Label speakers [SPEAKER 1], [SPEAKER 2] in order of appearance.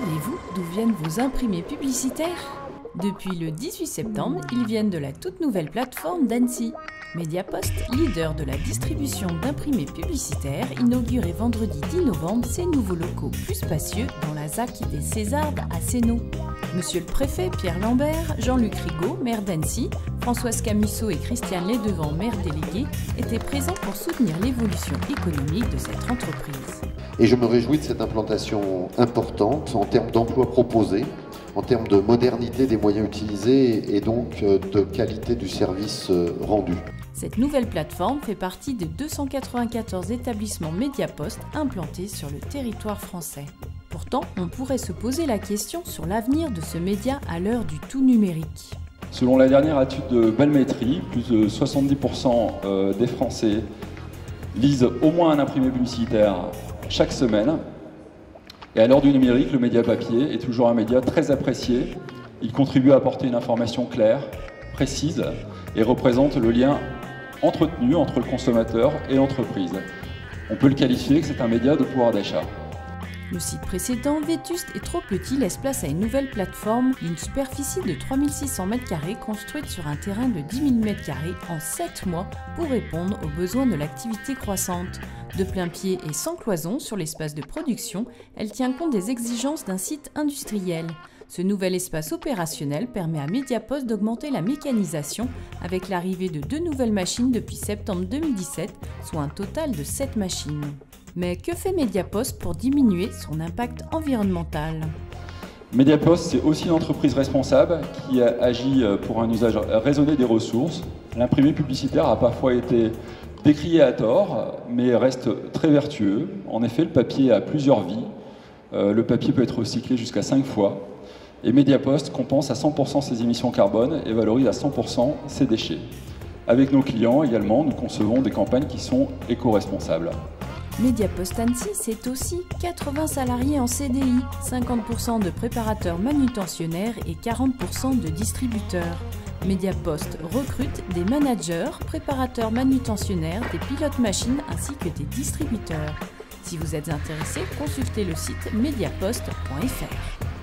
[SPEAKER 1] Savez-vous d'où viennent vos imprimés publicitaires? Depuis le 18 septembre, ils viennent de la toute nouvelle plateforme d'Annecy. Mediapost, leader de la distribution d'imprimés publicitaires, inaugurait vendredi 10 novembre ses nouveaux locaux plus spacieux dans la ZAC des Césardes à Sénaux. Monsieur le préfet Pierre Lambert, Jean-Luc Rigaud, maire d'Annecy, Françoise Camusso et Christiane Lédevant, maire délégué, étaient présents pour soutenir l'évolution économique de cette entreprise.
[SPEAKER 2] Et je me réjouis de cette implantation importante en termes d'emplois proposés, en termes de modernité des moyens utilisés et donc de qualité du service rendu.
[SPEAKER 1] Cette nouvelle plateforme fait partie des 294 établissements Mediapost implantés sur le territoire français. Pourtant, on pourrait se poser la question sur l'avenir de ce média à l'heure du tout numérique.
[SPEAKER 3] Selon la dernière étude de Belmetri, plus de 70% des Français lisent au moins un imprimé publicitaire chaque semaine. Et à l'heure du numérique, le média papier est toujours un média très apprécié. Il contribue à apporter une information claire, précise et représente le lien entretenu entre le consommateur et l'entreprise. On peut le qualifier que c'est un média de pouvoir d'achat.
[SPEAKER 1] Le site précédent, vétuste et trop petit, laisse place à une nouvelle plateforme d'une superficie de 3600 m² construite sur un terrain de 10 000 m² en 7 mois pour répondre aux besoins de l'activité croissante. De plein pied et sans cloison sur l'espace de production, elle tient compte des exigences d'un site industriel. Ce nouvel espace opérationnel permet à Mediapost d'augmenter la mécanisation avec l'arrivée de 2 nouvelles machines depuis septembre 2017, soit un total de 7 machines. Mais que fait Mediapost pour diminuer son impact environnemental?
[SPEAKER 3] Mediapost, c'est aussi une entreprise responsable qui agit pour un usage raisonné des ressources. L'imprimé publicitaire a parfois été décrié à tort, mais reste très vertueux. En effet, le papier a plusieurs vies. Le papier peut être recyclé jusqu'à 5 fois. Et Mediapost compense à 100% ses émissions carbone et valorise à 100% ses déchets. Avec nos clients également, nous concevons des campagnes qui sont éco-responsables.
[SPEAKER 1] Mediapost Annecy, c'est aussi 80 salariés en CDI, 50% de préparateurs manutentionnaires et 40% de distributeurs. Mediapost recrute des managers, préparateurs manutentionnaires, des pilotes machines ainsi que des distributeurs. Si vous êtes intéressé, consultez le site mediapost.fr.